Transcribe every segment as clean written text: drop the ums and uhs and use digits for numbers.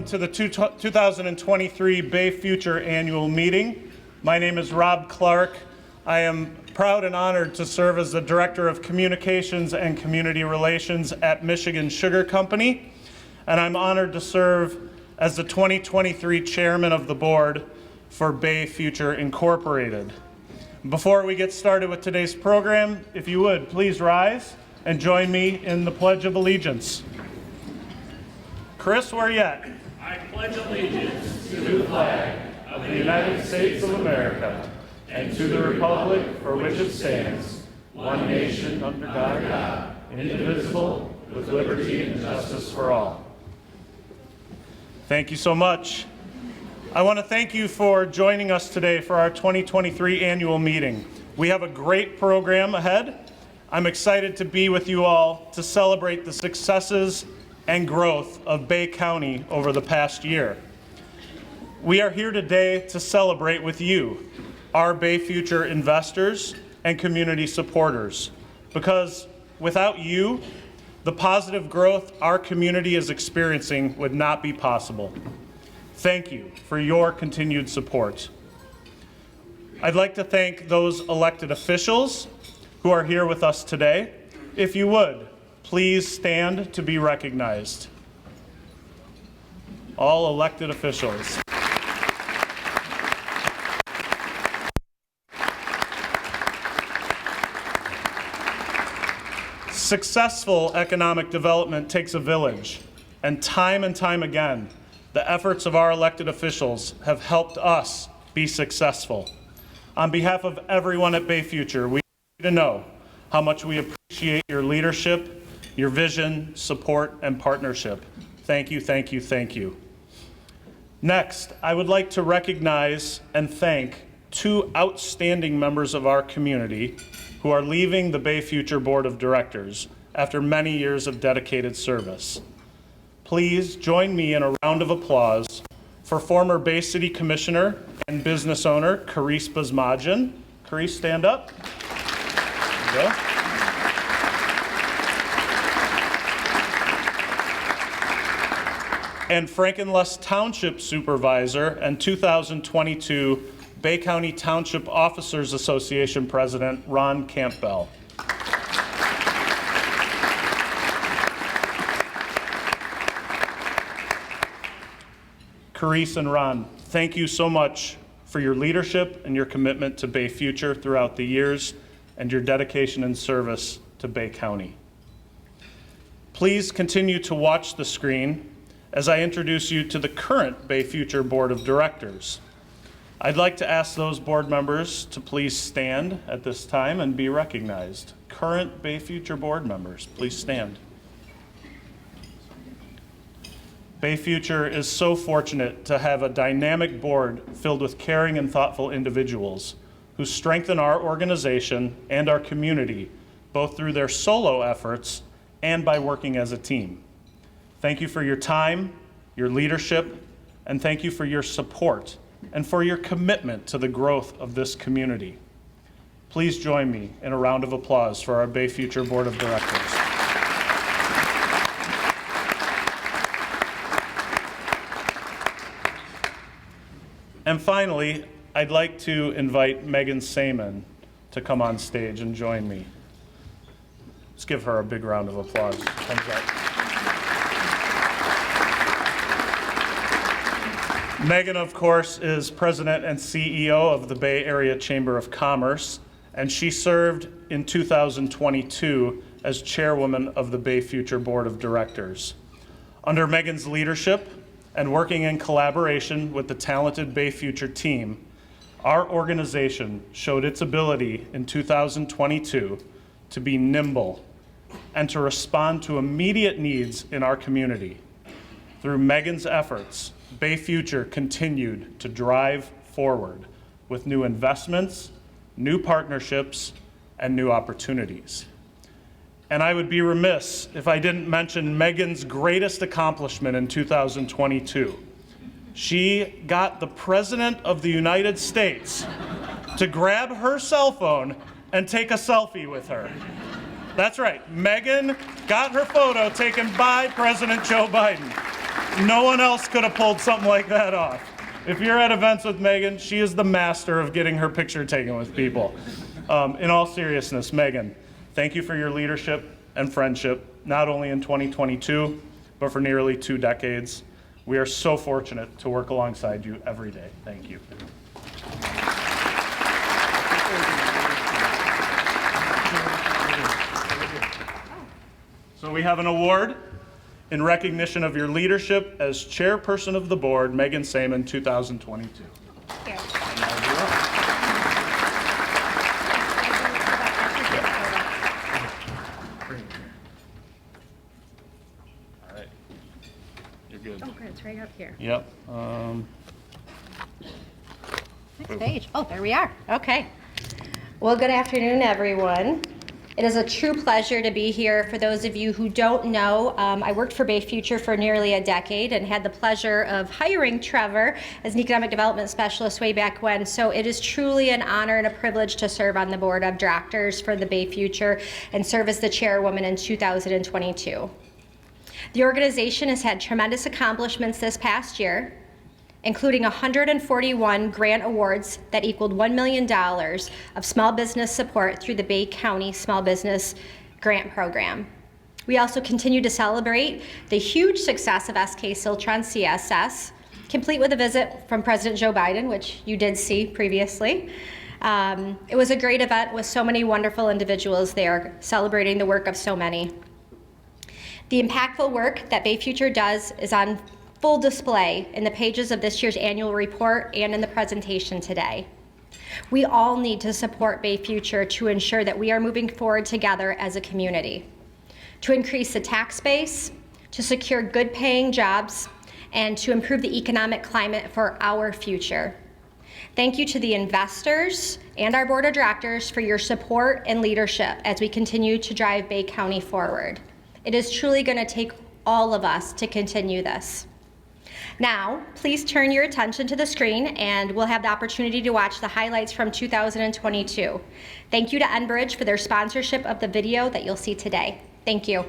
to the 2023 Bay Future Annual Meeting. My name is Rob Clark. I am proud and honored to serve as the Director of Communications and Community Relations at Michigan Sugar Company, and I'm honored to serve as the 2023 Chairman of the Board for Bay Future Incorporated. Before we get started with today's program, if you would, please rise and join me in the Pledge of Allegiance. Chris, where you at? I pledge allegiance To the flag of the United States of America and to the republic for which it stands, one nation under God, indivisible, with liberty and justice for all. Thank you so much. I want to thank you for joining us today for our 2023 annual meeting. We have a great program ahead. I'm excited to be with you all to celebrate the successes and growth of Bay County over the past year. We are here today to celebrate with you, our Bay Future investors and community supporters, because without you, the positive growth our community is experiencing would not be possible. Thank you for your continued support. I'd like to thank those elected officials who are here with us today. If you would, please stand to be recognized. All elected officials. Successful economic development takes a village, and time again, the efforts of our elected officials have helped us be successful. On behalf of everyone at Bay Future, we want you to know how much we appreciate your leadership, your vision, support, and partnership. Thank you, thank you, thank you. Next, I would like to recognize and thank two outstanding members of our community who are leaving the Bay Future Board of Directors after many years of dedicated service. Please join me in a round of applause for former Bay City Commissioner and business owner, Carice Basmajian. Carice, stand up. There you go. And Frankenless Township Supervisor and 2022 Bay County Township Officers Association President, Ron Campbell. Carice and Ron, thank you so much for your leadership and your commitment to Bay Future throughout the years and your dedication and service to Bay County. Please continue to watch the screen as I introduce you to the current Bay Future Board of Directors. I'd like to ask those board members to please stand at this time and be recognized. Current Bay Future board members, please stand. Bay Future is so fortunate to have a dynamic board filled with caring and thoughtful individuals who strengthen our organization and our community, both through their solo efforts and by working as a team. Thank you for your time, your leadership, and thank you for your support and for your commitment to the growth of this community. Please join me in a round of applause for our Bay Future Board of Directors. And finally, I'd like to invite Megan Saman to come on stage and join me. Let's give her a big round of applause. Comes up. Megan, of course, is President and CEO of the Bay Area Chamber of Commerce, and she served in 2022 as Chairwoman of the Bay Future Board of Directors. Under Megan's leadership and working in collaboration with the talented Bay Future team, our organization showed its ability in 2022 to be nimble and to respond to immediate needs in our community. Through Megan's efforts, Bay Future continued to drive forward with new investments, new partnerships, and new opportunities. And I would be remiss if I didn't mention Megan's greatest accomplishment in 2022. She got the President of the United States to grab her cell phone and take a selfie with her. That's right, Megan got her photo taken by President Joe Biden. No one else could have pulled something like that off. If you're at events with Megan, she is the master of getting her picture taken with people. In all seriousness, Megan, thank you for your leadership and friendship, not only in 2022, but for nearly 2 decades. We are so fortunate to work alongside you every day. Thank you. So we have an award in recognition of your leadership as chairperson of the board, Megan Saman, 2022. All right. You're good. Oh, good, it's right up here. Yep. Next page. Oh, there we are. Okay. Well, good afternoon, everyone. It is a true pleasure to be here. For those of you who don't know, I worked for Bay Future for nearly a decade and had the pleasure of hiring Trevor as an economic development specialist way back when. So it is truly an honor and a privilege to serve on the board of directors for the Bay Future and serve as the chairwoman in 2022. The organization has had tremendous accomplishments this past year, including 141 grant awards that equaled $1 million of small business support through the Bay County Small Business Grant Program. We also continue to celebrate the huge success of SK Siltron CSS, complete with a visit from President Joe Biden, which you did see previously. It was a great event with so many wonderful individuals there celebrating the work of so many. The impactful work that Bay Future does is on full display in the pages of this year's annual report and in the presentation today. We all need to support Bay Future to ensure that we are moving forward together as a community, to increase the tax base, to secure good paying jobs, and to improve the economic climate for our future. Thank you to the investors and our board of directors for your support and leadership as we continue to drive Bay County forward. It is truly going to take all of us to continue this. Now, please turn your attention to the screen and we'll have the opportunity to watch the highlights from 2022. Thank you to Enbridge for their sponsorship of the video that you'll see today. Thank you.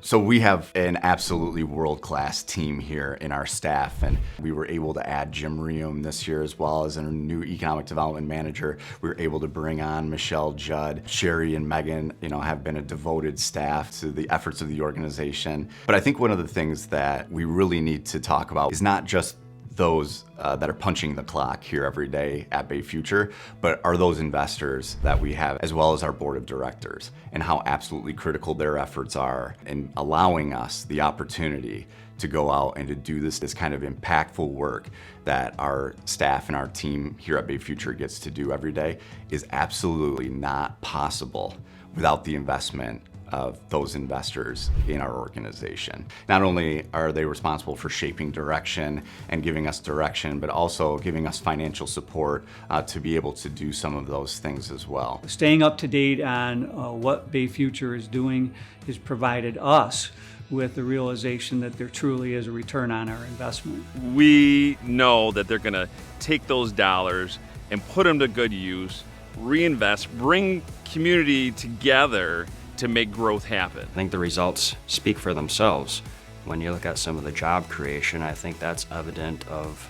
So we have an absolutely world-class team here in our staff, and we were able to add Jim Reum this year as well as a new economic development manager. We were able to bring on Michelle Judd. Sherry and Megan, have been a devoted staff to the efforts of the organization. But I think one of the things that we really need to talk about is not just those that are punching the clock here every day at Bay Future, but are those investors that we have, as well as our board of directors, and how absolutely critical their efforts are in allowing us the opportunity to go out and to do this kind of impactful work that our staff and our team here at Bay Future gets to do every day is absolutely not possible without the investment of those investors in our organization. Not only are they responsible for shaping direction and giving us direction, but also giving us financial support to be able to do some of those things as well. Staying up to date on what Bay Future is doing has provided us with the realization that there truly is a return on our investment. We know that they're going to take those dollars and put them to good use, reinvest, bring community together to make growth happen. I think the results speak for themselves. When you look at some of the job creation, I think that's evident of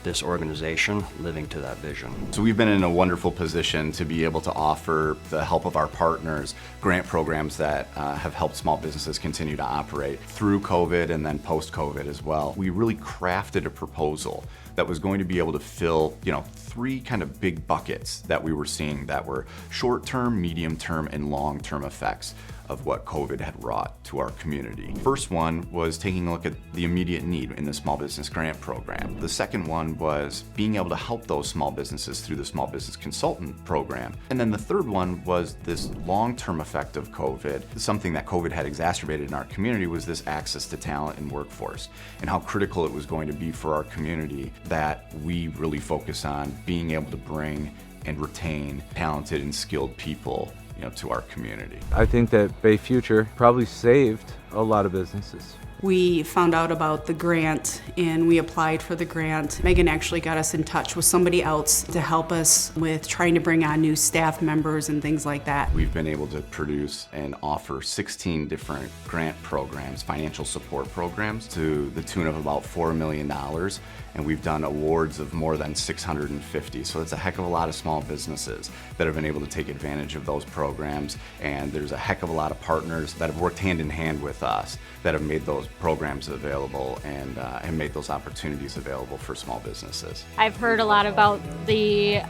this organization living to that vision. So we've been in a wonderful position to be able to offer the help of our partners grant programs that have helped small businesses continue to operate through COVID and then post-COVID as well. We really crafted a proposal that was going to be able to fill, 3 kind of big buckets that we were seeing that were short-term, medium-term, and long-term effects of what COVID had wrought to our community. First one was taking a look at the immediate need in the small business grant program. The second one was being able to help those small businesses through the small business consultant program. And then the third one was this long-term effect of COVID. Something that COVID had exacerbated in our community was this access to talent and workforce, and how critical it was going to be for our community that we really focus on being able to bring and retain talented and skilled people to our community. I think that Bay Future probably saved a lot of businesses. We found out about the grant and we applied for the grant. Megan actually got us in touch with somebody else to help us with trying to bring on new staff members and things like that. We've been able to produce and offer 16 different grant programs, financial support programs, to the tune of about $4 million. And we've done awards of more than 650. So it's a heck of a lot of small businesses that have been able to take advantage of those programs. And there's a heck of a lot of partners that have worked hand in hand with us that have made those programs available and made those opportunities available for small businesses. I've heard a lot about the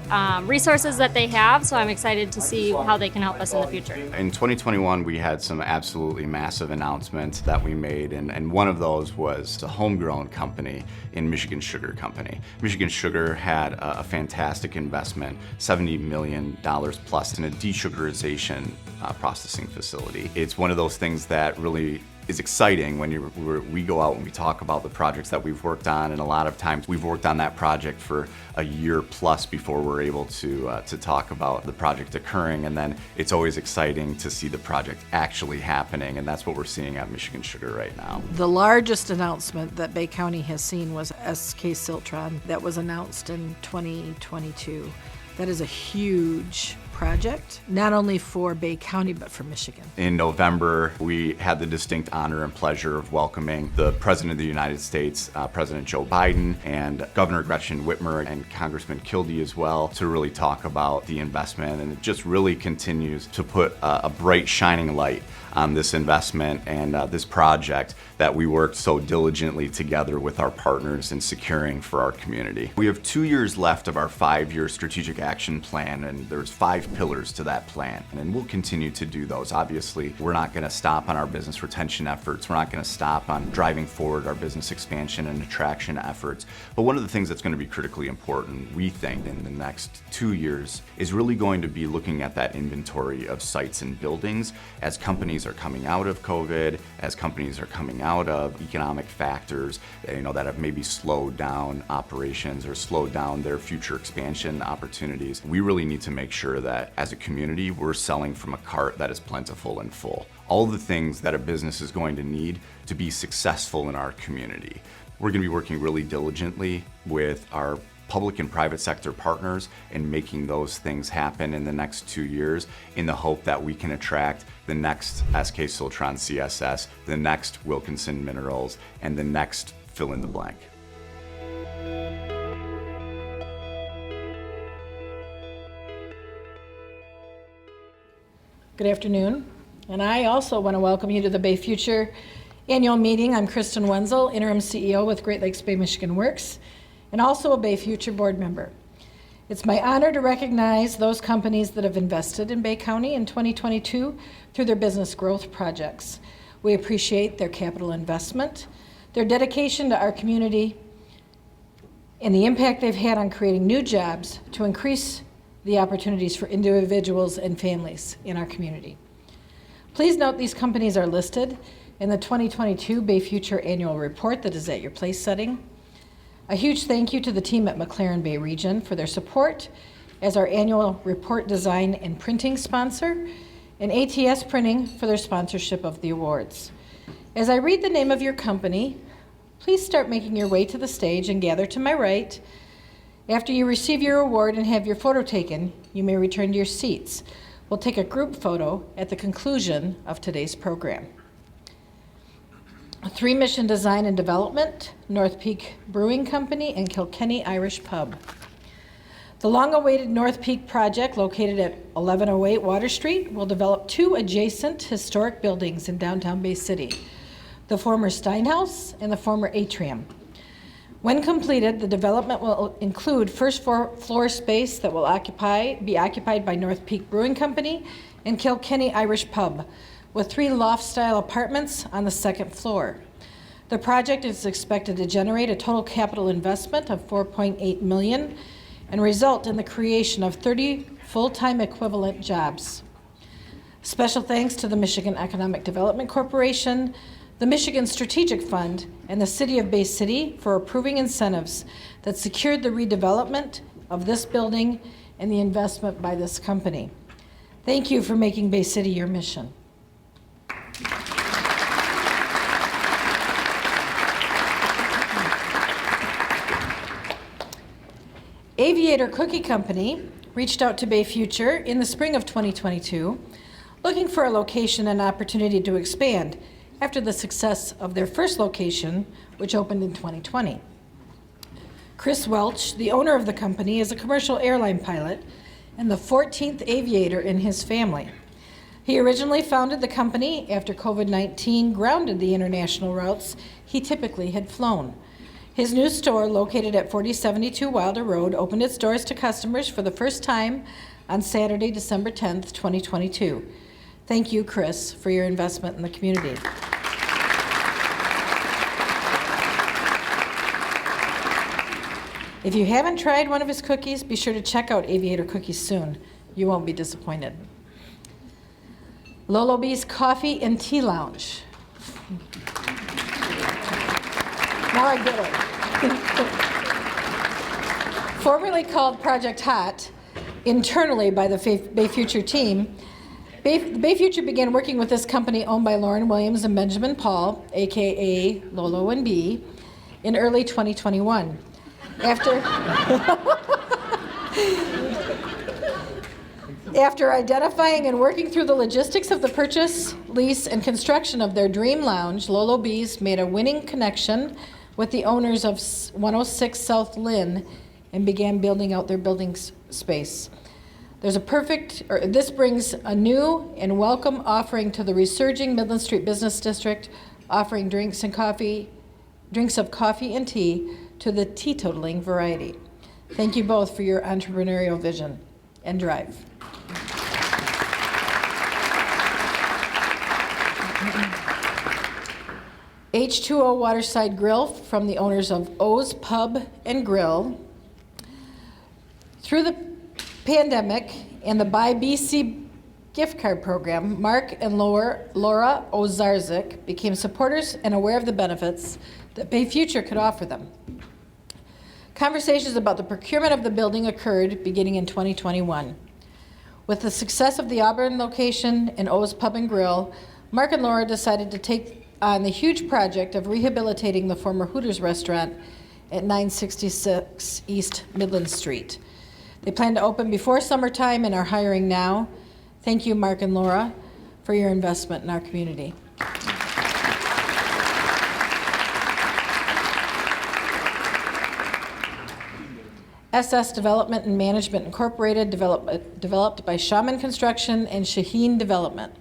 resources that they have, so I'm excited to see how they can help us in the future. In 2021, we had some absolutely massive announcements that we made, and one of those was a homegrown company in Michigan Sugar Company. Michigan Sugar had a fantastic investment, $70 million plus, in a desugarization processing facility. It's one of those things that really is exciting when we go out and we talk about the projects that we've worked on, and a lot of times we've worked on that project for a year plus before we're able to talk about the project occurring, and then it's always exciting to see the project actually happening, and that's what we're seeing at Michigan Sugar right now. The largest announcement that Bay County has seen was SK Siltron that was announced in 2022. That is a huge project, not only for Bay County, but for Michigan. In November, we had the distinct honor and pleasure of welcoming the President of the United States, President Joe Biden, and Governor Gretchen Whitmer and Congressman Kildee as well, to really talk about the investment. And it just really continues to put a bright, shining light on this investment and this project that we worked so diligently together with our partners in securing for our community. We have 2 years left of our 5-year strategic action plan, and there's 5 pillars to that plan, and we'll continue to do those. Obviously, we're not going to stop on our business retention efforts. We're not going to stop on driving forward our business expansion and attraction efforts. But one of the things that's going to be critically important, we think, in the next 2 years is really going to be looking at that inventory of sites and buildings as companies are coming out of COVID, as companies are coming out of economic factors, that have maybe slowed down operations or slowed down their future expansion opportunities. We really need to make sure that as a community, we're selling from a cart that is plentiful and full. All the things that a business is going to need to be successful in our community. We're going to be working really diligently with our public and private sector partners in making those things happen in the next 2 years, in the hope that we can attract the next SK Siltron CSS, the next Wilkinson Minerals, and the next fill in the blank. Good afternoon, and I also want to welcome you to the Bay Future annual meeting. I'm Kristen Wenzel, interim CEO with Great Lakes Bay Michigan Works, and also a Bay Future board member. It's my honor to recognize those companies that have invested in Bay County in 2022 through their business growth projects. We appreciate their capital investment, their dedication to our community, and the impact they've had on creating new jobs to increase the opportunities for individuals and families in our community. Please note these companies are listed in the 2022 Bay Future annual report that is at your place setting. A huge thank you to the team at McLaren Bay Region for their support as our annual report design and printing sponsor, and ATS Printing for their sponsorship of the awards. As I read the name of your company, please start making your way to the stage and gather to my right. After you receive your award and have your photo taken, you may return to your seats. We'll take a group photo at the conclusion of today's program. 3 Mission Design and Development, North Peak Brewing Company, and Kilkenny Irish Pub. The long-awaited North Peak project, located at 1108 Water Street, will develop 2 adjacent historic buildings in downtown Bay City, the former Steinhaus and the former Atrium. When completed, the development will include first floor space that will be occupied by North Peak Brewing Company and Kilkenny Irish Pub, with 3 loft-style apartments on the 2nd floor. The project is expected to generate a total capital investment of $4.8 million and result in the creation of 30 full-time equivalent jobs. Special thanks to the Michigan Economic Development Corporation, the Michigan Strategic Fund, and the City of Bay City for approving incentives that secured the redevelopment of this building and the investment by this company. Thank you for making Bay City your mission. Aviator Cookie Company reached out to Bay Future in the spring of 2022, looking for a location and opportunity to expand after the success of their first location, which opened in 2020. Chris Welch, the owner of the company, is a commercial airline pilot and the 14th aviator in his family. He originally founded the company after COVID-19 grounded the international routes he typically had flown. His new store, located at 4072 Wilder Road, opened its doors to customers for the first time on Saturday, December 10th, 2022. Thank you, Chris, for your investment in the community. If you haven't tried one of his cookies, be sure to check out Aviator Cookies soon. You won't be disappointed. Lolo B's Coffee and Tea Lounge. Now I get it. Formerly called Project Hot, internally by the Bay Future team, Bay Future began working with this company owned by Lauren Williams and Benjamin Paul, aka Lolo and B, in early 2021. After identifying and working through the logistics of the purchase, lease, and construction of their dream lounge, Lolo B's made a winning connection with the owners of 106 South Lynn and began building out their building space. This brings a new and welcome offering to the resurging Midland Street Business District, offering drinks of coffee and tea to the teetotaling variety. Thank you both for your entrepreneurial vision and drive. H2O Waterside Grill from the owners of O's Pub and Grill. Through the pandemic and the Buy BC gift card program, Mark and Laura Ozarzik became supporters and aware of the benefits that Bay Future could offer them. Conversations about the procurement of the building occurred beginning in 2021. With the success of the Auburn location and O's Pub and Grill, Mark and Laura decided to take on the huge project of rehabilitating the former Hooters restaurant at 966 East Midland Street. They plan to open before summertime and are hiring now. Thank you, Mark and Laura, for your investment in our community. SS Development and Management Incorporated, developed by Shaman Construction and Shaheen Development.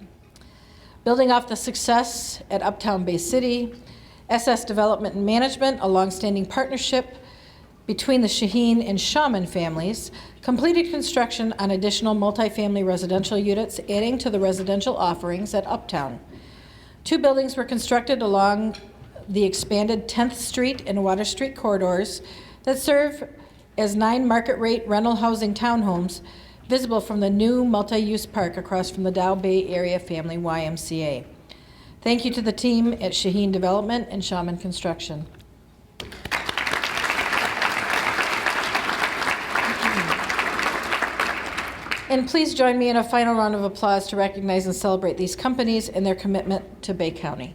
Building off the success at Uptown Bay City, SS Development and Management, a longstanding partnership between the Shaheen and Shaman families, completed construction on additional multifamily residential units, adding to the residential offerings at Uptown. 2 buildings were constructed along the expanded 10th Street and Water Street corridors that serve as 9 market-rate rental housing townhomes visible from the new multi-use park across from the Dow Bay Area Family YMCA. Thank you to the team at Shaheen Development and Shaman Construction. And please join me in a final round of applause to recognize and celebrate these companies and their commitment to Bay County.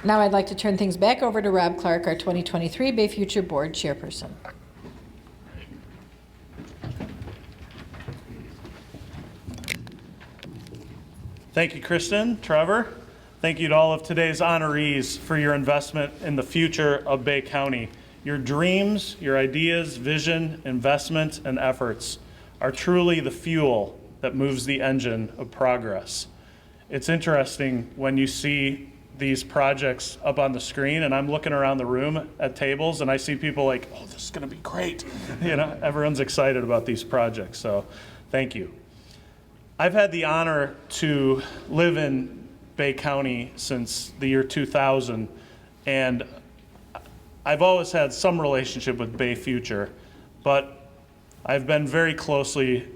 Now I'd like to turn things back over to Rob Clark, our 2023 Bay Future Board Chairperson. Thank you, Kristen, Trevor. Thank you to all of today's honorees for your investment in the future of Bay County. Your dreams, your ideas, vision, investment, and efforts are truly the fuel that moves the engine of progress. It's interesting when you see these projects up on the screen and I'm looking around the room at tables and I see people like, oh, this is gonna be great. You know, everyone's excited about these projects, so thank you. I've had the honor to live in Bay County since the year 2000, and I've always had some relationship with Bay Future, but I've been very closely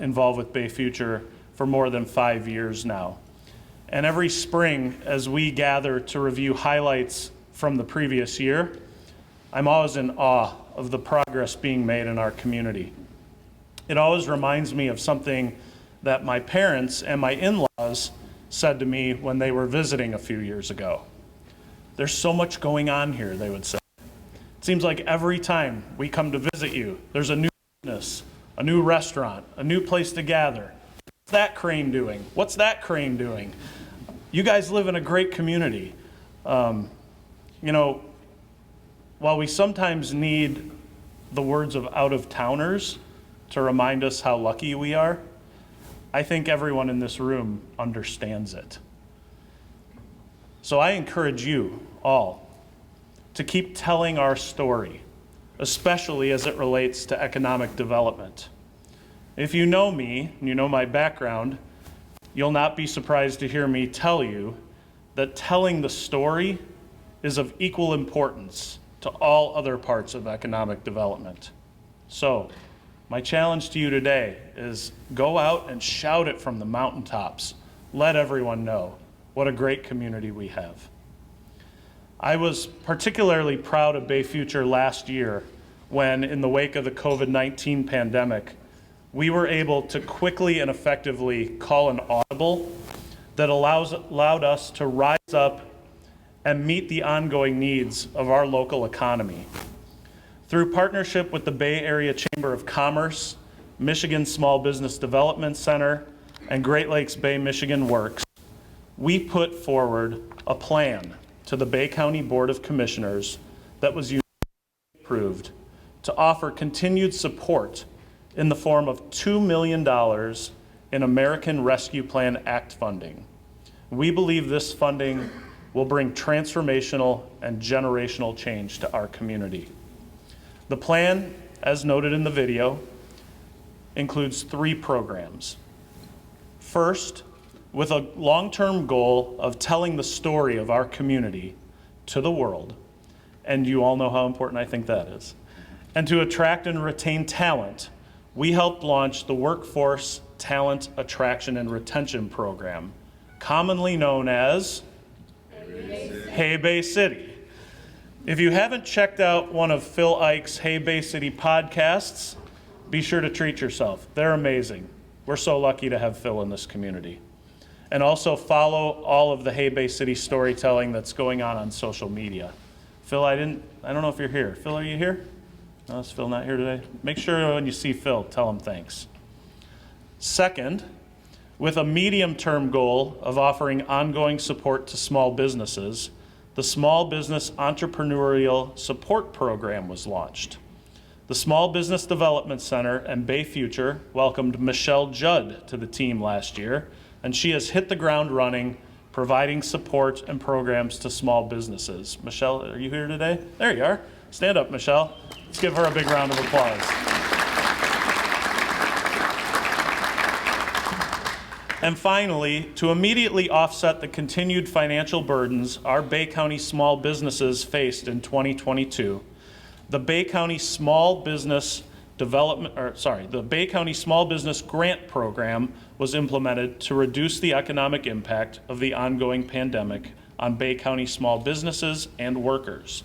involved with Bay Future for more than 5 years now. And every spring, as we gather to review highlights from the previous year, I'm always in awe of the progress being made in our community. It always reminds me of something that my parents and my in-laws said to me when they were visiting a few years ago. There's so much going on here, they would say. It seems like every time we come to visit you, there's a new business, a new restaurant, a new place to gather. What's that crane doing? What's that crane doing? You guys live in a great community. You know, while we sometimes need the words of out-of-towners to remind us how lucky we are, I think everyone in this room understands it. So I encourage you all to keep telling our story, especially as it relates to economic development. If you know me, and you know my background, you'll not be surprised to hear me tell you that telling the story is of equal importance to all other parts of economic development. So, my challenge to you today is go out and shout it from the mountaintops. Let everyone know what a great community we have. I was particularly proud of Bay Future last year when, in the wake of the COVID-19 pandemic, we were able to quickly and effectively call an audible that allowed us to rise up and meet the ongoing needs of our local economy. Through partnership with the Bay Area Chamber of Commerce, Michigan Small Business Development Center, and Great Lakes Bay Michigan Works, we put forward a plan to the Bay County Board of Commissioners that was unanimously approved to offer continued support in the form of $2 million in American Rescue Plan Act funding. We believe this funding will bring transformational and generational change to our community. The plan, as noted in the video, includes 3 programs. First, with a long-term goal of telling the story of our community to the world, and you all know how important I think that is, and to attract and retain talent, we helped launch the Workforce Talent Attraction and Retention Program, commonly known as Hey Bay City. If you haven't checked out one of Phil Ike's Hey Bay City podcasts, be sure to treat yourself. They're amazing. We're so lucky to have Phil in this community. And also follow all of the Hey Bay City storytelling that's going on social media. Phil, I don't know if you're here. Phil, are you here? No, is Phil not here today? Make sure when you see Phil, tell him thanks. Second, with a medium-term goal of offering ongoing support to small businesses, the Small Business Entrepreneurial Support Program was launched. The Small Business Development Center and Bay Future welcomed Michelle Judd to the team last year, and she has hit the ground running, providing support and programs to small businesses. Michelle, are you here today? There you are. Stand up, Michelle. Let's give her a big round of applause. And finally, to immediately offset the continued financial burdens our Bay County small businesses faced in 2022, the Bay County Small Business Grant Program was implemented to reduce the economic impact of the ongoing pandemic on Bay County small businesses and workers.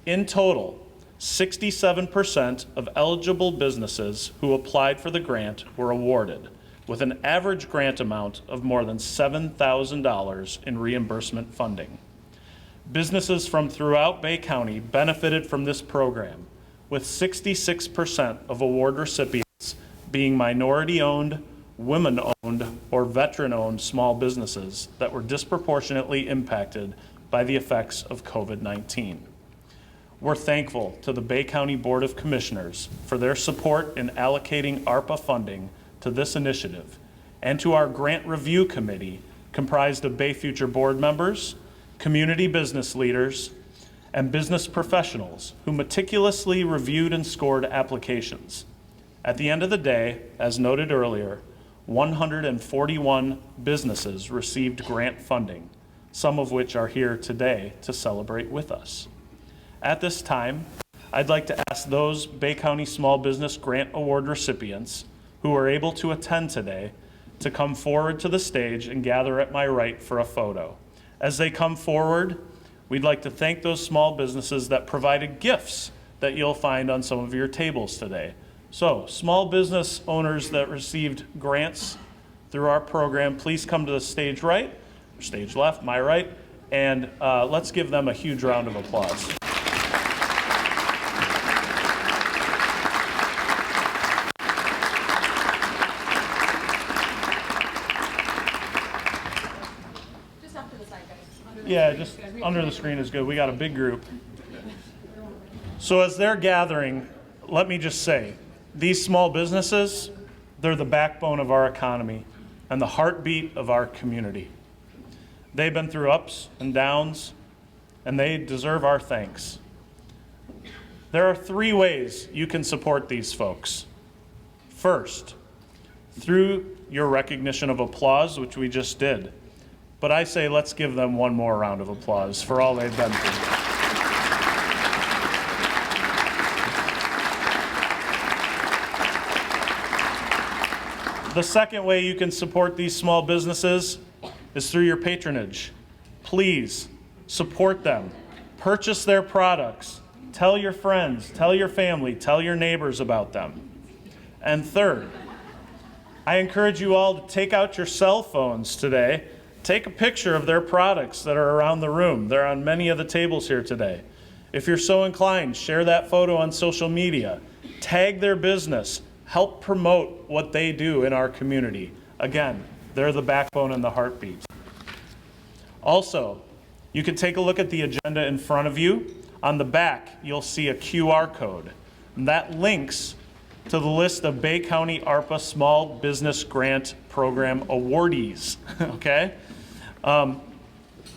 In total, 67% of eligible businesses who applied for the grant were awarded, with an average grant amount of more than $7,000 in reimbursement funding. Businesses from throughout Bay County benefited from this program, with 66% of award recipients being minority-owned, women-owned, or veteran-owned small businesses that were disproportionately impacted by the effects of COVID-19. We're thankful to the Bay County Board of Commissioners for their support in allocating ARPA funding to this initiative, and to our Grant Review Committee comprised of Bay Future board members, community business leaders, and business professionals who meticulously reviewed and scored applications. At the end of the day, as noted earlier, 141 businesses received grant funding, some of which are here today to celebrate with us. At this time, I'd like to ask those Bay County Small Business Grant Award recipients who are able to attend today to come forward to the stage and gather at my right for a photo. As they come forward, we'd like to thank those small businesses that provided gifts that you'll find on some of your tables today. So, small business owners that received grants through our program, please come to the stage right, or stage left, my right, And let's give them a huge round of applause. Yeah, just under the screen is good. We got a big group. So as they're gathering, let me just say, these small businesses, they're the backbone of our economy and the heartbeat of our community. They've been through ups and downs, and they deserve our thanks. There are 3 ways you can support these folks. First, through your recognition of applause, which we just did. But I say let's give them one more round of applause for all they've been through. The second way you can support these small businesses is through your patronage. Please support them. Purchase their products. Tell your friends, tell your family, tell your neighbors about them. And third, I encourage you all to take out your cell phones today. Take a picture of their products that are around the room. They're on many of the tables here today. If you're so inclined, share that photo on social media. Tag their business. Help promote what they do in our community. Again, they're the backbone and the heartbeat. Also, you can take a look at the agenda in front of you. On the back, you'll see a QR code. And that links to the list of Bay County ARPA Small Business Grant Program awardees, okay?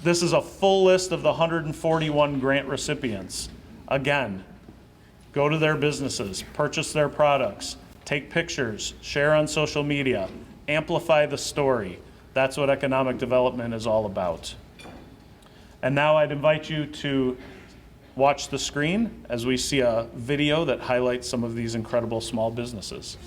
This is a full list of the 141 grant recipients. Again, go to their businesses, purchase their products, take pictures, share on social media, amplify the story. That's what economic development is all about. And now I'd invite you to watch the screen as we see a video that highlights some of these incredible small businesses.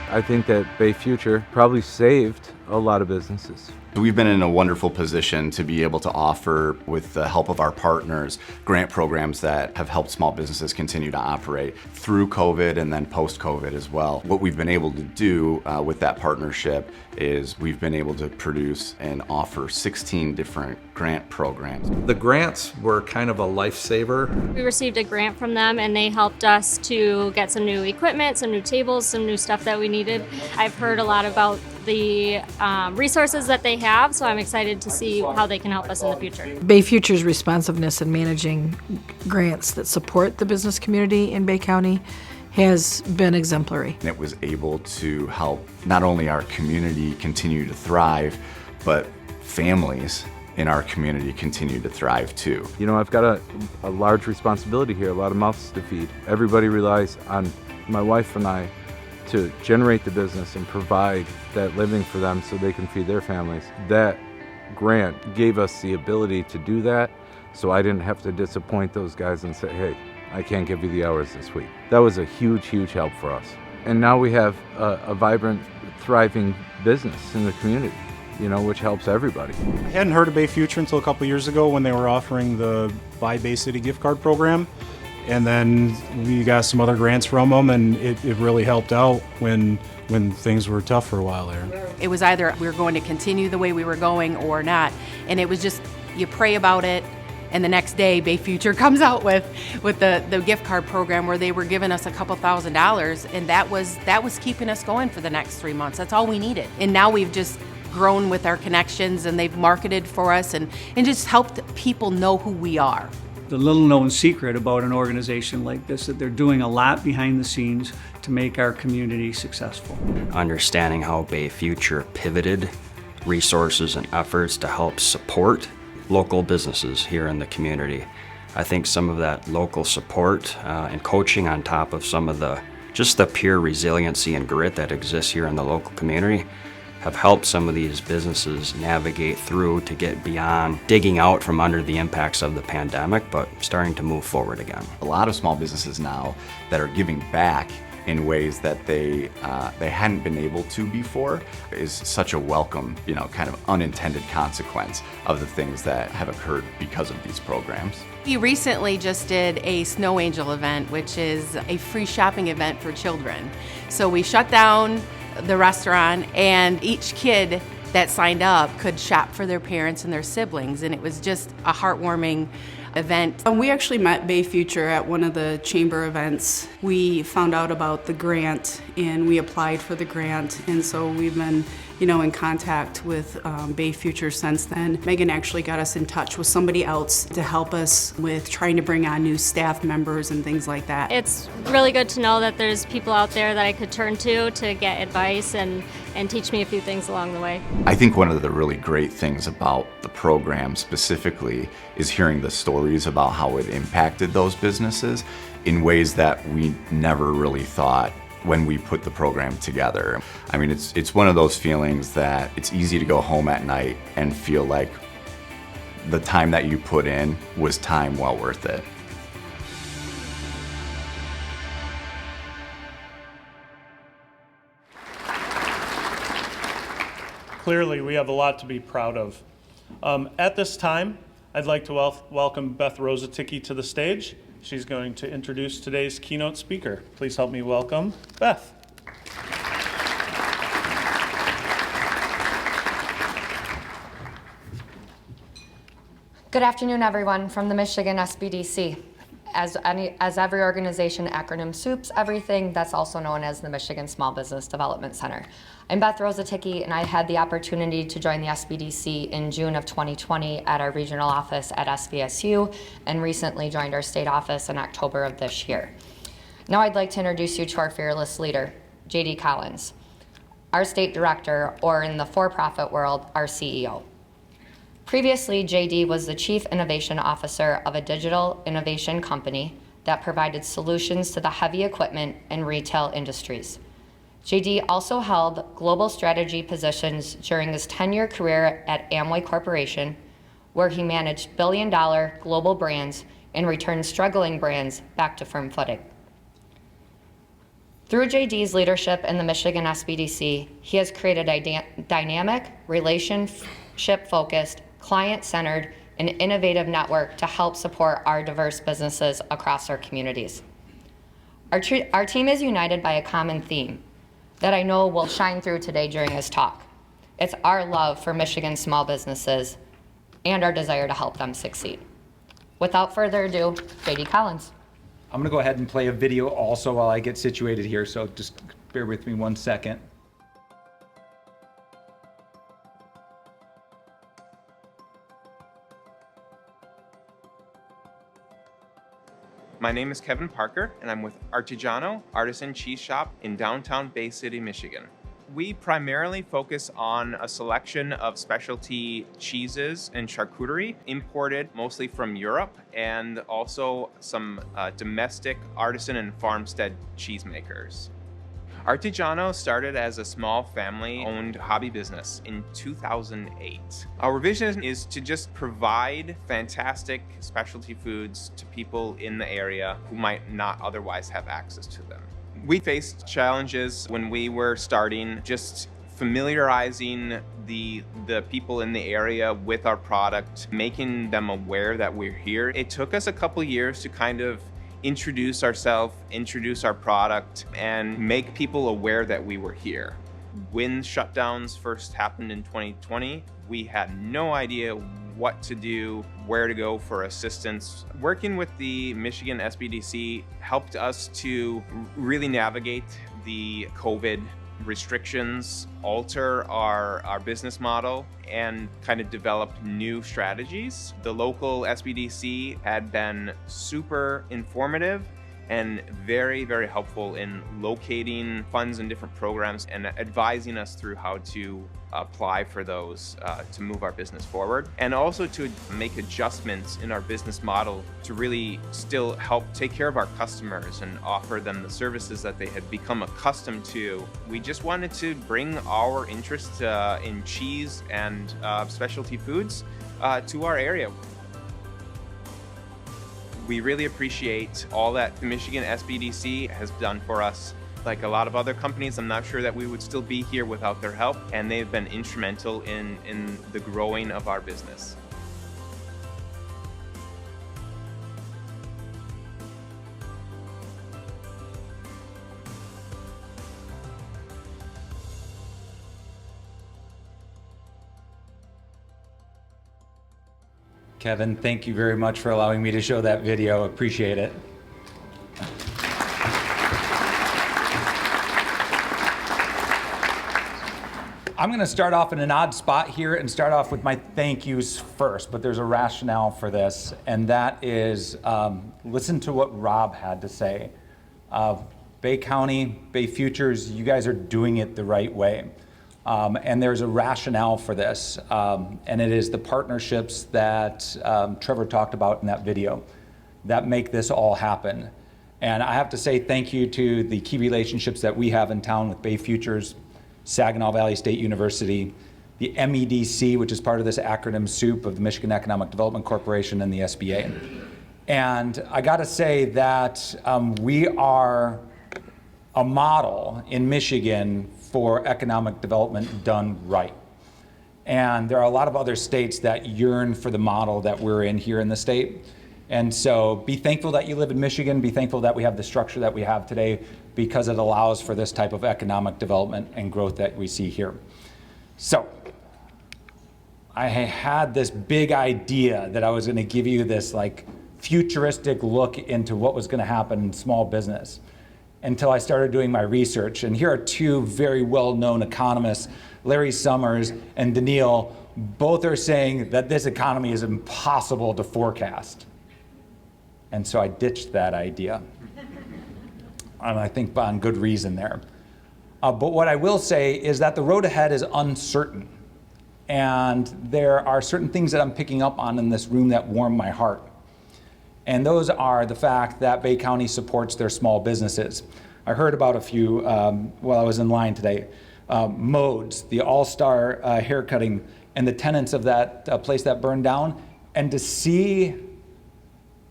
I think that Bay Future probably saved a lot of businesses. We've been in a wonderful position to be able to offer, with the help of our partners, grant programs that have helped small businesses continue to operate through COVID and then post-COVID as well. What we've been able to do with that partnership is we've been able to produce and offer 16 different grant programs. The grants were kind of a lifesaver. We received a grant from them and they helped us to get some new equipment, some new tables, some new stuff that we needed. I've heard a lot about the resources that they have, so I'm excited to see how they can help us in the future. Bay Future's responsiveness in managing grants that support the business community in Bay County has been exemplary. And it was able to help not only our community continue to thrive, but families in our community continue to thrive too. You know, I've got a large responsibility here, a lot of mouths to feed. Everybody relies on my wife and I to generate the business and provide that living for them so they can feed their families. That grant gave us the ability to do that, so I didn't have to disappoint those guys and say, hey, I can't give you the hours this week. That was a huge, huge help for us. And now we have a vibrant, thriving business in the community, you know, which helps everybody. I hadn't heard of Bay Future until a couple years ago when they were offering the Buy Bay City gift card program. And then we got some other grants from them, and it really helped out when things were tough for a while there. It was either we were going to continue the way we were going or not. And it was just, you pray about it, and the next day Bay Future comes out with the gift card program where they were giving us a couple $1,000s, and that was keeping us going for the next 3 months. That's all we needed. And now we've just grown with our connections, and they've marketed for us and just helped people know who we are. The little-known secret about an organization like this, that they're doing a lot behind the scenes to make our community successful. Understanding how Bay Future pivoted resources and efforts to help support local businesses here in the community. I think some of that local support and coaching on top of some of the pure resiliency and grit that exists here in the local community have helped some of these businesses navigate through to get beyond digging out from under the impacts of the pandemic, but starting to move forward again. A lot of small businesses now that are giving back in ways that they hadn't been able to before is such a welcome, you know, kind of unintended consequence of the things that have occurred because of these programs. We recently just did a Snow Angel event, which is a free shopping event for children. So we shut down the restaurant, and each kid that signed up could shop for their parents and their siblings, and it was just a heartwarming event. We actually met Bay Future at one of the chamber events. We found out about the grant and we applied for the grant, and so we've been in contact with Bay Future since then. Megan actually got us in touch with somebody else to help us with trying to bring on new staff members and things like that. It's really good to know that there's people out there that I could turn to get advice and teach me a few things along the way. I think one of the really great things about the program specifically is hearing the stories about how it impacted those businesses in ways that we never really thought when we put the program together. I mean, it's one of those feelings that it's easy to go home at night and feel like the time that you put in was time well worth it. Clearly, we have a lot to be proud of. At this time, I'd like to welcome Beth Rosaticky to the stage. She's going to introduce today's keynote speaker. Please help me welcome Beth. Good afternoon, everyone, from the Michigan SBDC. As every organization acronym soups everything, that's also known as the Michigan Small Business Development Center. I'm Beth Rosaticky, and I had the opportunity to join the SBDC in June of 2020 at our regional office at SVSU, and recently joined our state office in October of this year. Now I'd like to introduce you to our fearless leader, J.D. Collins, our state director, or in the for-profit world, our CEO. Previously, JD was the Chief Innovation Officer of a digital innovation company that provided solutions to the heavy equipment and retail industries. JD also held global strategy positions during his 10-year career at Amway Corporation, where he managed billion-dollar global brands and returned struggling brands back to firm footing. Through JD's leadership in the Michigan SBDC, he has created a dynamic, relationship-focused, client-centered, and innovative network to help support our diverse businesses across our communities. Our team is united by a common theme that I know will shine through today during this talk. It's our love for Michigan small businesses and our desire to help them succeed. Without further ado, J.D. Collins. I'm gonna go ahead and play a video also while I get situated here, so just bear with me 1 second. My name is Kevin Parker, and I'm with Artigiano Artisan Cheese Shop in downtown Bay City, Michigan. We primarily focus on a selection of specialty cheeses and charcuterie imported mostly from Europe, and also some domestic artisan and farmstead cheesemakers. Artigiano started as a small family-owned hobby business in 2008. Our vision is to just provide fantastic specialty foods to people in the area who might not otherwise have access to them. We faced challenges when we were starting, just familiarizing the people in the area with our product, making them aware that we're here. It took us a couple years to kind of introduce ourselves, introduce our product, and make people aware that we were here. When shutdowns first happened in 2020, we had no idea what to do, where to go for assistance. Working with the Michigan SBDC helped us to really navigate the COVID restrictions, alter our business model, and kind of develop new strategies. The local SBDC had been super informative and very, very helpful in locating funds and different programs and advising us through how to apply for those to move our business forward, and also to make adjustments in our business model to really still help take care of our customers and offer them the services that they had become accustomed to. We just wanted to bring our interest in cheese and specialty foods to our area. We really appreciate all that the Michigan SBDC has done for us. Like a lot of other companies, I'm not sure that we would still be here without their help, and they've been instrumental in the growing of our business. Kevin, thank you very much for allowing me to show that video. Appreciate it. I'm going to start off in an odd spot here and start off with my thank yous first, but there's a rationale for this, and that is listen to what Rob had to say. Bay County, Bay Futures, you guys are doing it the right way. And there's a rationale for this, and it is the partnerships that Trevor talked about in that video that make this all happen. And I have to say thank you to the key relationships that we have in town with Bay Futures, Saginaw Valley State University, the MEDC, which is part of this acronym soup of the Michigan Economic Development Corporation, and the SBA. And I gotta say that we are a model in Michigan for economic development done right. And there are a lot of other states that yearn for the model that we're in here in the state. And so be thankful that you live in Michigan, be thankful that we have the structure that we have today, because it allows for this type of economic development and growth that we see here. So I had this big idea that I was going to give you this like futuristic look into what was going to happen in small business until I started doing my research. And here are two very well-known economists, Larry Summers and Daniil. Both are saying that this economy is impossible to forecast. And so I ditched that idea. And I think on good reason there. But what I will say is that the road ahead is uncertain. And there are certain things that I'm picking up on in this room that warm my heart. And those are the fact that Bay County supports their small businesses. I heard about a few while I was in line today. Modes, the all-star haircutting, and the tenants of that place that burned down. And to see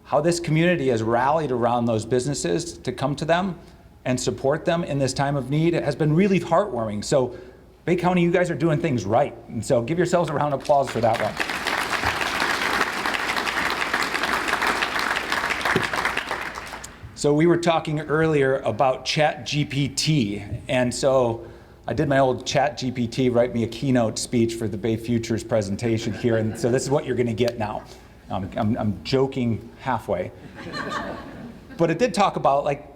how this community has rallied around those businesses to come to them and support them in this time of need has been really heartwarming. So Bay County, you guys are doing things right. And so give yourselves a round of applause for that one. So we were talking earlier about ChatGPT. And so I did my old ChatGPT write me a keynote speech for the Bay Futures presentation here. And so this is what you're going to get now. I'm joking halfway. But it did talk about like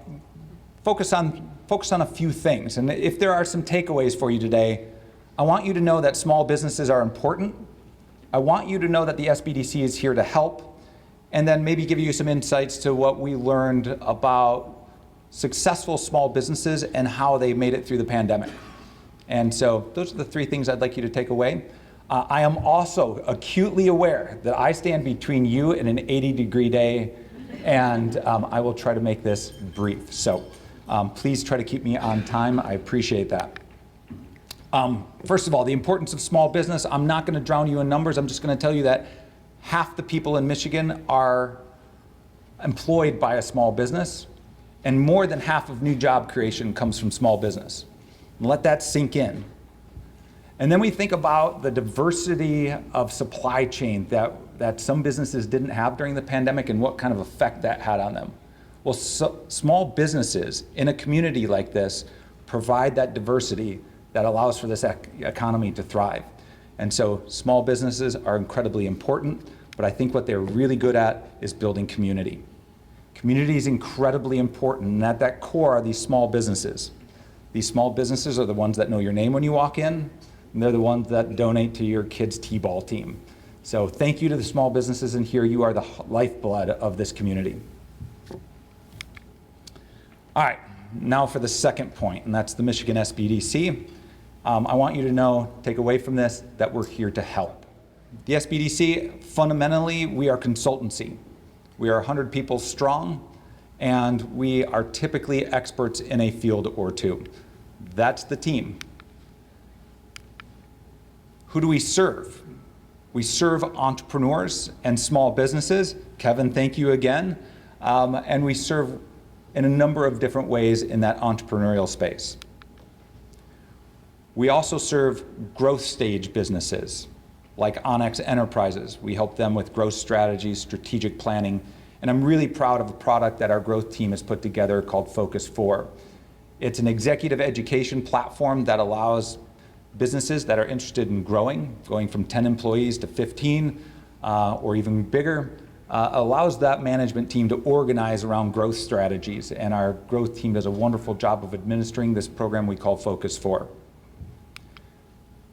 focus on a few things. And if there are some takeaways for you today, I want you to know that small businesses are important. I want you to know that the SBDC is here to help, and then maybe give you some insights to what we learned about successful small businesses and how they made it through the pandemic. And so those are the three things I'd like you to take away. I am also acutely aware that I stand between you and an 80-degree day, and I will try to make this brief. So please try to keep me on time. I appreciate that. First of all, the importance of small business. I'm not going to drown you in numbers. I'm just going to tell you that half the people in Michigan are employed by a small business, and more than half of new job creation comes from small business. And let that sink in. And then we think about the diversity of supply chain that some businesses didn't have during the pandemic and what kind of effect that had on them. Well, small businesses in a community like this provide that diversity that allows for this economy to thrive. And so small businesses are incredibly important, but I think what they're really good at is building community. Community is incredibly important, and at that core are these small businesses. These small businesses are the ones that know your name when you walk in, and they're the ones that donate to your kids' T-ball team. So thank you to the small businesses in here. You are the lifeblood of this community. All right, now for the second point, and that's the Michigan SBDC. I want you to know, take away from this, that we're here to help. The SBDC, fundamentally, we are consultancy. We are 100 people strong, and we are typically experts in a field or two. That's the team. Who do we serve? We serve entrepreneurs and small businesses. Kevin, thank you again. And we serve in a number of different ways in that entrepreneurial space. We also serve growth stage businesses like Onyx Enterprises. We help them with growth strategies, strategic planning, and I'm really proud of a product that our growth team has put together called Focus 4. It's an executive education platform that allows businesses that are interested in growing, going from 10 employees to 15, or even bigger, allows that management team to organize around growth strategies. And our growth team does a wonderful job of administering this program we call Focus 4.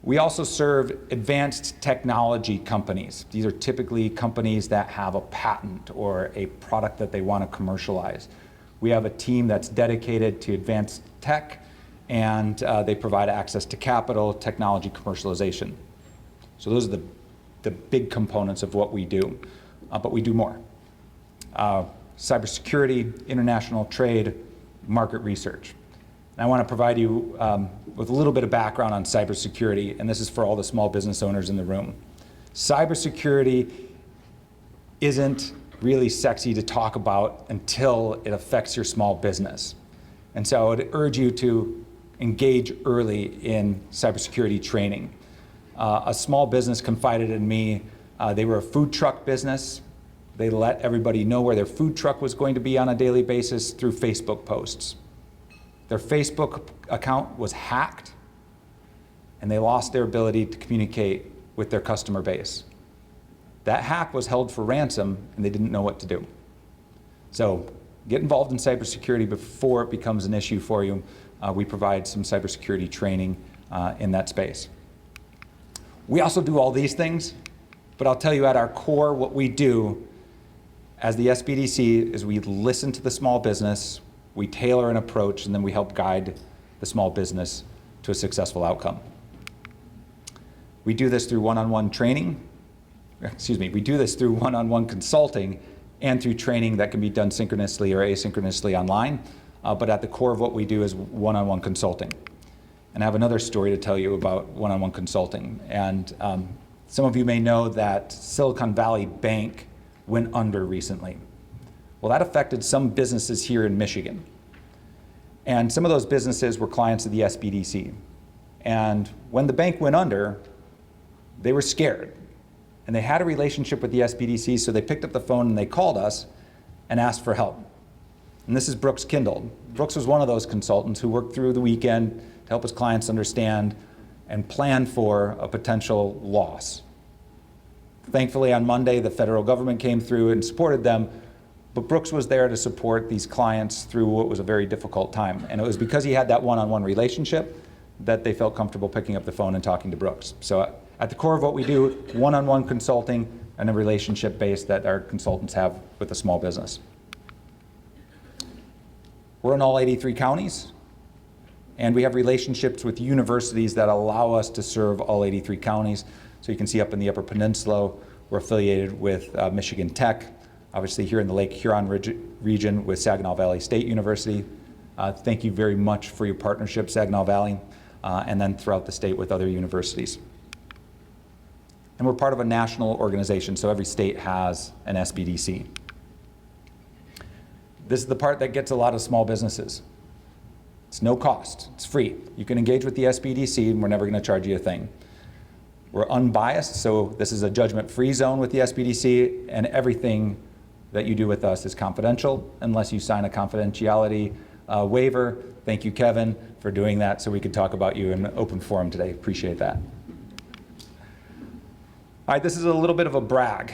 We also serve advanced technology companies. These are typically companies that have a patent or a product that they want to commercialize. We have a team that's dedicated to advanced tech, and they provide access to capital, technology commercialization. So those are the big components of what we do, but we do more. Cybersecurity, international trade, market research. And I want to provide you with a little bit of background on cybersecurity, and this is for all the small business owners in the room. Cybersecurity isn't really sexy to talk about until it affects your small business. And so I would urge you to engage early in cybersecurity training. A small business confided in me. They were a food truck business. They let everybody know where their food truck was going to be on a daily basis through Facebook posts. Their Facebook account was hacked, and they lost their ability to communicate with their customer base. That hack was held for ransom, and they didn't know what to do. So get involved in cybersecurity before it becomes an issue for you. We provide some cybersecurity training in that space. We also do all these things, but I'll tell you at our core, what we do as the SBDC is we listen to the small business, we tailor an approach, and then we help guide the small business to a successful outcome. We do this through one-on-one training. We do this through one-on-one consulting and through training that can be done synchronously or asynchronously online. But at the core of what we do is one-on-one consulting. And I have another story to tell you about one-on-one consulting. And some of you may know that Silicon Valley Bank went under recently. Well, that affected some businesses here in Michigan. And some of those businesses were clients of the SBDC. And when the bank went under, they were scared. And they had a relationship with the SBDC, so they picked up the phone and they called us and asked for help. And this is Brooks Kindle. Brooks was one of those consultants who worked through the weekend to help his clients understand and plan for a potential loss. Thankfully, on Monday, the federal government came through and supported them, but Brooks was there to support these clients through what was a very difficult time. And it was because he had that one-on-one relationship that they felt comfortable picking up the phone and talking to Brooks. So at the core of what we do, one-on-one consulting and a relationship base that our consultants have with a small business. We're in all 83 counties, and we have relationships with universities that allow us to serve all 83 counties. So you can see up in the Upper Peninsula, we're affiliated with Michigan Tech, obviously here in the Lake Huron region with Saginaw Valley State University. Thank you very much for your partnership, Saginaw Valley, and then throughout the state with other universities. And we're part of a national organization, so every state has an SBDC. This is the part that gets a lot of small businesses. It's no cost, it's free. You can engage with the SBDC and we're never going to charge you a thing. We're unbiased, so this is a judgment-free zone with the SBDC, and everything that you do with us is confidential unless you sign a confidentiality waiver. Thank you, Kevin, for doing that so we could talk about you in open forum today. Appreciate that. All right, this is a little bit of a brag,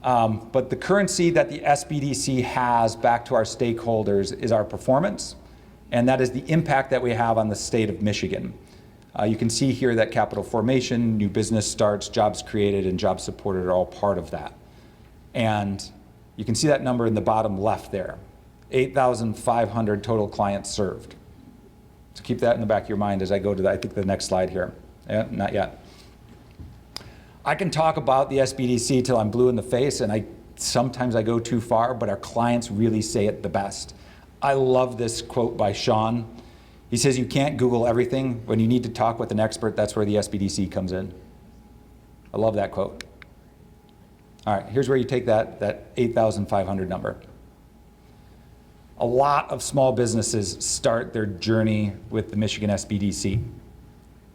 but the currency that the SBDC has back to our stakeholders is our performance, and that is the impact that we have on the state of Michigan. You can see here that capital formation, new business starts, jobs created, and jobs supported are all part of that. And you can see that number in the bottom left there, 8,500 total clients served. So keep that in the back of your mind as I go to, I think, the next slide here. Yeah, not yet. I can talk about the SBDC till I'm blue in the face, and sometimes I go too far, but our clients really say it the best. I love this quote by Sean. He says, you can't Google everything. When you need to talk with an expert, that's where the SBDC comes in. I love that quote. All right, here's where you take that 8,500 number. A lot of small businesses start their journey with the Michigan SBDC.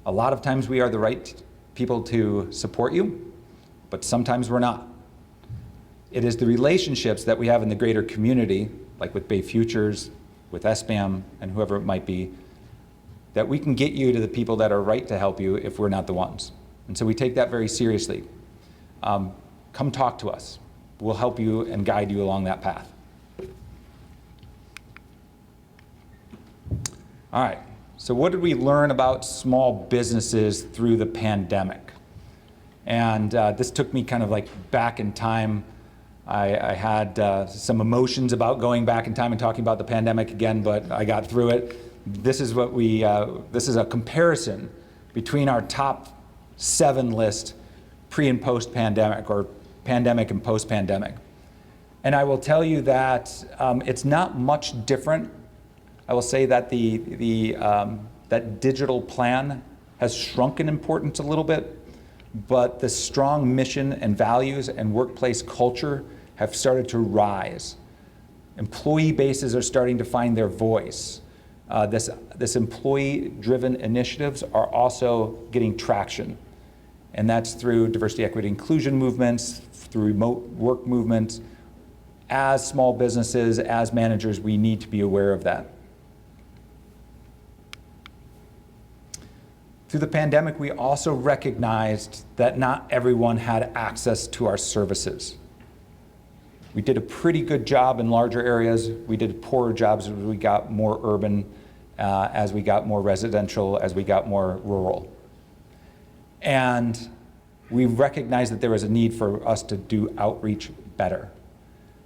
A lot of times we are the right people to support you, but sometimes we're not. It is the relationships that we have in the greater community, like with Bay Futures, with SBAM, and whoever it might be, that we can get you to the people that are right to help you if we're not the ones. And so we take that very seriously. come talk to us. We'll help you and guide you along that path. All right, so what did we learn about small businesses through the pandemic? And this took me kind of like back in time. I had some emotions about going back in time and talking about the pandemic again, but I got through it. This is what this is a comparison between our top 7 list pre and post pandemic, or pandemic and post pandemic. And I will tell you that it's not much different. I will say that that digital plan has shrunk in importance a little bit, but the strong mission and values and workplace culture have started to rise. Employee bases are starting to find their voice. This employee-driven initiatives are also getting traction. And that's through diversity, equity, inclusion movements, through remote work movements. As small businesses, as managers, we need to be aware of that. Through the pandemic, we also recognized that not everyone had access to our services. We did a pretty good job in larger areas. We did poorer jobs as we got more urban, as we got more residential, as we got more rural. And we recognized that there was a need for us to do outreach better.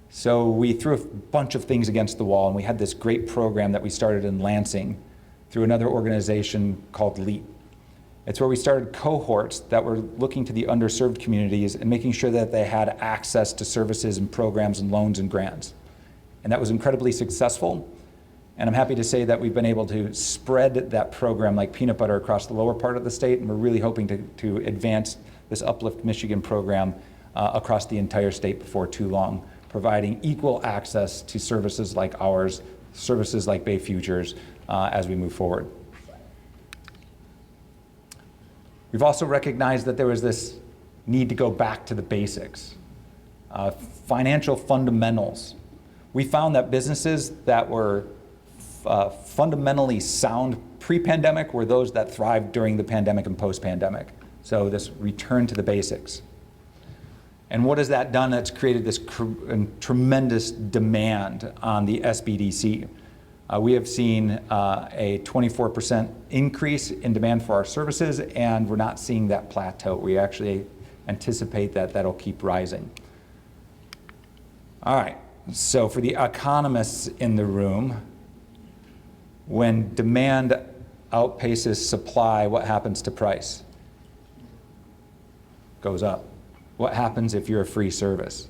So we threw a bunch of things against the wall, and we had this great program that we started in Lansing through another organization called LEAP. It's where we started cohorts that were looking to the underserved communities and making sure that they had access to services and programs and loans and grants. And that was incredibly successful. And I'm happy to say that we've been able to spread that program like peanut butter across the lower part of the state, and we're really hoping to advance this Uplift Michigan program across the entire state before too long, providing equal access to services like ours, services like Bay Futures, as we move forward. We've also recognized that there was this need to go back to the basics. Financial fundamentals. We found that businesses that were fundamentally sound pre-pandemic were those that thrived during the pandemic and post-pandemic. So this return to the basics. And what has that done? It's created this tremendous demand on the SBDC. We have seen a 24% increase in demand for our services, and we're not seeing that plateau. We actually anticipate that that'll keep rising. All right, so for the economists in the room, when demand outpaces supply, what happens to price? Goes up. What happens if you're a free service?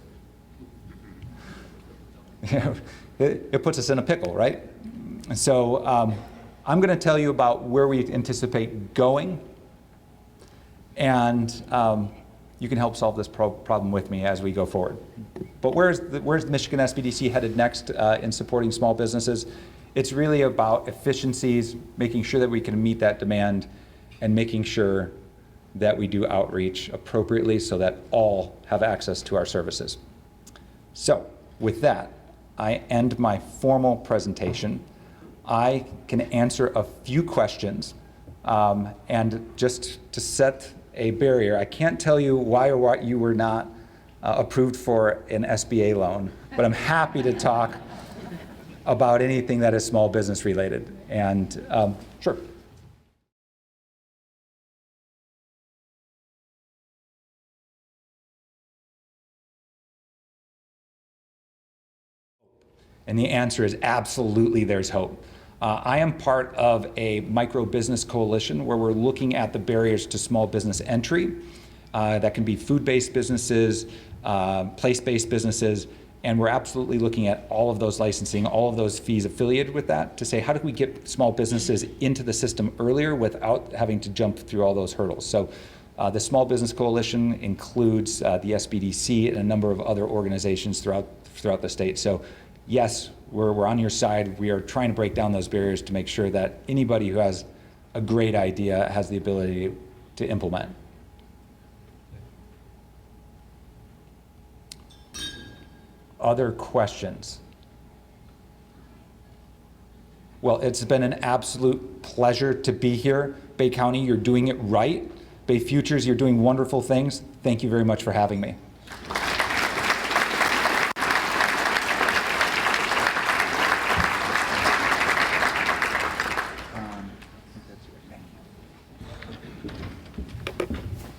It puts us in a pickle, right? So I'm going to tell you about where we anticipate going, and you can help solve this problem with me as we go forward. But where's the Michigan SBDC headed next in supporting small businesses? It's really about efficiencies, making sure that we can meet that demand, and making sure that we do outreach appropriately so that all have access to our services. So with that, I end my formal presentation. I can answer a few questions, and just to set a barrier, I can't tell you why or what you were not approved for an SBA loan, but I'm happy to talk about anything that is small business related. And sure. And the answer is absolutely there's hope. I am part of a micro business coalition where we're looking at the barriers to small business entry. That can be food-based businesses, place-based businesses, and we're absolutely looking at all of those licensing, all of those fees affiliated with that to say, how do we get small businesses into the system earlier without having to jump through all those hurdles? So the Small Business Coalition includes the SBDC and a number of other organizations throughout the state. So yes, we're on your side. We are trying to break down those barriers to make sure that anybody who has a great idea has the ability to implement. Other questions? Well, it's been an absolute pleasure to be here. Bay County, you're doing it right. Bay Futures, you're doing wonderful things. Thank you very much for having me.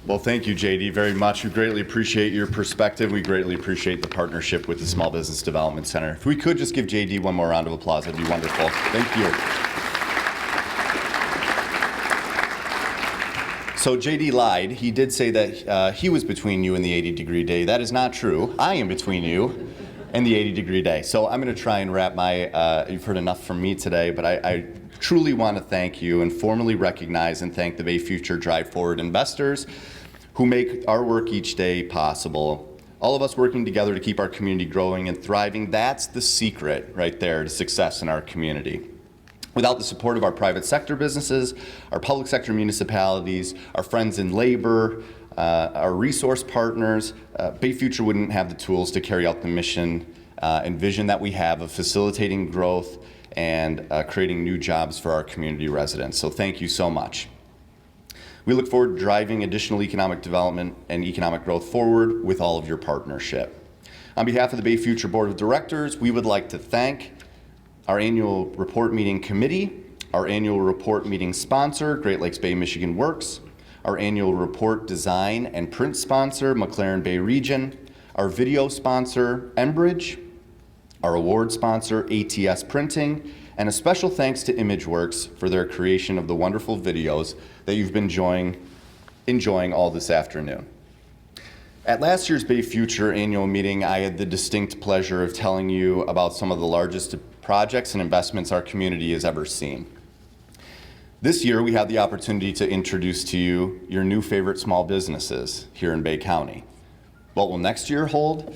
Well, thank you, JD, very much. We greatly appreciate your perspective. We greatly appreciate the partnership with the Small Business Development Center. If we could just give JD one more round of applause, that'd be wonderful. Thank you. So JD lied. He did say that he was between you and the 80-degree day. That is not true. I am between you and the 80-degree day. So I'm going to try and wrap my, you've heard enough from me today, but I truly want to thank you and formally recognize and thank the Bay Future Drive Forward investors who make our work each day possible. All of us working together to keep our community growing and thriving, that's the secret right there to success in our community. Without the support of our private sector businesses, our public sector municipalities, our friends in labor, our resource partners, Bay Future wouldn't have the tools to carry out the mission and vision that we have of facilitating growth and creating new jobs for our community residents. So thank you so much. We look forward to driving additional economic development and economic growth forward with all of your partnership. On behalf of the Bay Future Board of Directors, we would like to thank our annual report meeting committee, our annual report meeting sponsor, Great Lakes Bay Michigan Works, our annual report design and print sponsor, McLaren Bay Region, our video sponsor, Enbridge, our award sponsor, ATS Printing, and a special thanks to ImageWorks for their creation of the wonderful videos that you've been enjoying all this afternoon. At last year's Bay Future annual meeting, I had the distinct pleasure of telling you about some of the largest projects and investments our community has ever seen. This year, we had the opportunity to introduce to you your new favorite small businesses here in Bay County. What will next year hold?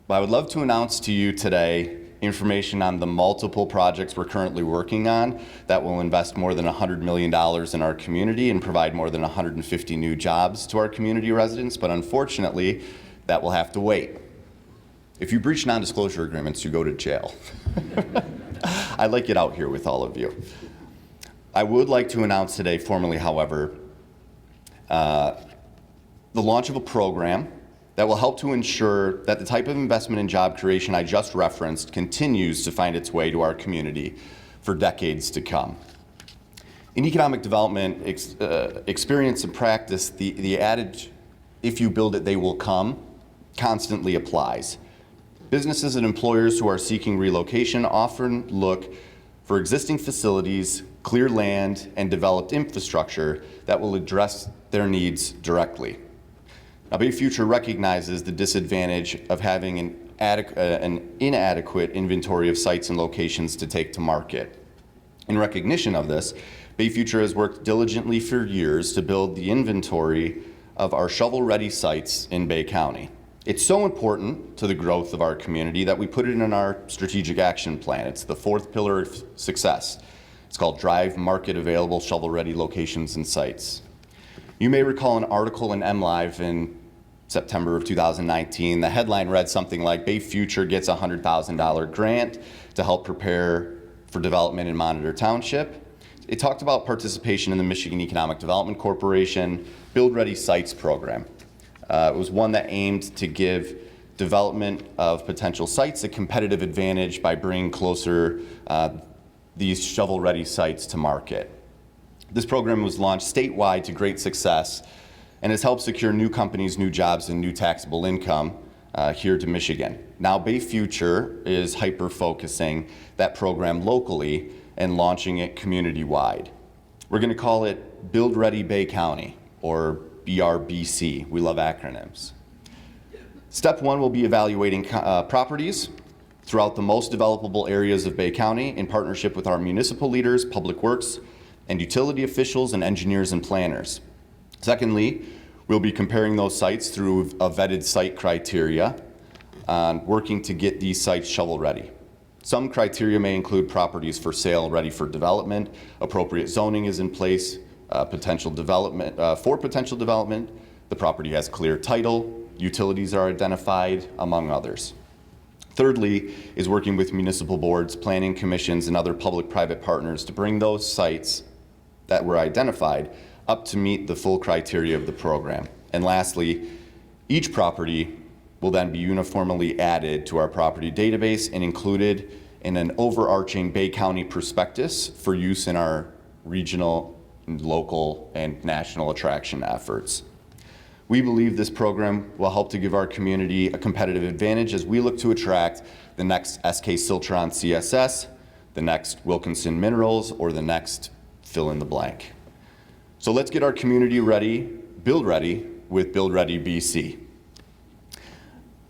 Well, I would love to announce to you today information on the multiple projects we're currently working on that will invest more than $100 million in our community and provide more than 150 new jobs to our community residents, but unfortunately, that will have to wait. If you breach non-disclosure agreements, you go to jail. I'd like it out here with all of you. I would like to announce today formally, however, the launch of a program that will help to ensure that the type of investment and job creation I just referenced continues to find its way to our community for decades to come. In economic development experience and practice, the adage, if you build it, they will come, constantly applies. Businesses and employers who are seeking relocation often look for existing facilities, clear land, and developed infrastructure that will address their needs directly. Now, Bay Future recognizes the disadvantage of having an inadequate inventory of sites and locations to take to market. In recognition of this, Bay Future has worked diligently for years to build the inventory of our shovel-ready sites in Bay County. It's so important to the growth of our community that we put it in our strategic action plan. It's the fourth pillar of success. It's called Drive Market Available Shovel-Ready Locations and Sites. You may recall an article in MLive in September of 2019. The headline read something like, Bay Future gets a $100,000 grant to help prepare for development in Monitor Township. It talked about participation in the Michigan Economic Development Corporation Build Ready Sites program. It was one that aimed to give development of potential sites a competitive advantage by bringing closer these shovel-ready sites to market. This program was launched statewide to great success and has helped secure new companies, new jobs, and new taxable income here to Michigan. Now Bay Future is hyper-focusing that program locally and launching it community-wide. We're going to call it Build Ready Bay County, or BRBC. We love acronyms. Step one will be evaluating properties throughout the most developable areas of Bay County in partnership with our municipal leaders, public works, and utility officials and engineers and planners. Secondly, we'll be comparing those sites through a vetted site criteria, working to get these sites shovel ready. Some criteria may include properties for sale ready for development, appropriate zoning is in place, potential development, the property has clear title, utilities are identified, among others. Thirdly is working with municipal boards, planning commissions, and other public-private partners to bring those sites that were identified up to meet the full criteria of the program. And lastly Each property will then be uniformly added to our property database and included in an overarching Bay County prospectus for use in our regional, local, and national attraction efforts. We believe this program will help to give our community a competitive advantage as we look to attract the next SK Siltron CSS, the next Wilkinson Minerals, or the next fill in the blank. So let's get our community ready, build ready with Build Ready BC.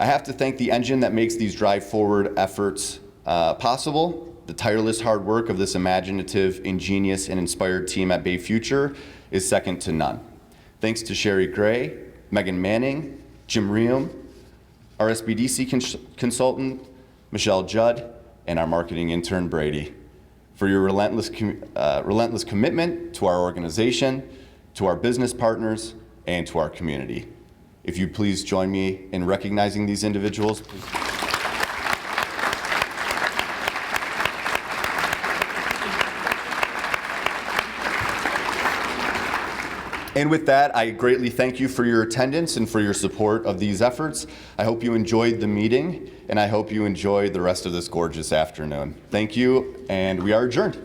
I have to thank the engine that makes these drive forward efforts possible. The tireless hard work of this imaginative, ingenious, and inspired team at Bay Future is second to none. Thanks to Sherry Gray, Megan Manning, Jim Riehm, our SBDC consultant, Michelle Judd, and our marketing intern, Brady, for your relentless commitment to our organization, to our business partners, and to our community. If you'd please join me in recognizing these individuals. Please. And with that, I greatly thank you for your attendance and for your support of these efforts. I hope you enjoyed the meeting, and I hope you enjoyed the rest of this gorgeous afternoon. Thank you, and we are adjourned.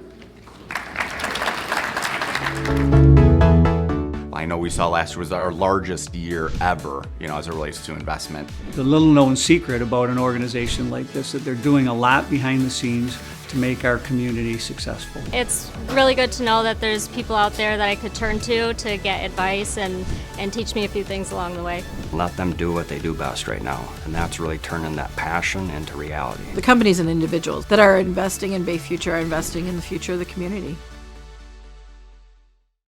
I know we saw last year was our largest year ever, as it relates to investment. The little known secret about an organization like this, that they're doing a lot behind the scenes to make our community successful. It's really good to know that there's people out there that I could turn to get advice and teach me a few things along the way. Let them do what they do best right now, and that's really turning that passion into reality. The companies and individuals that are investing in Bay Future are investing in the future of the community.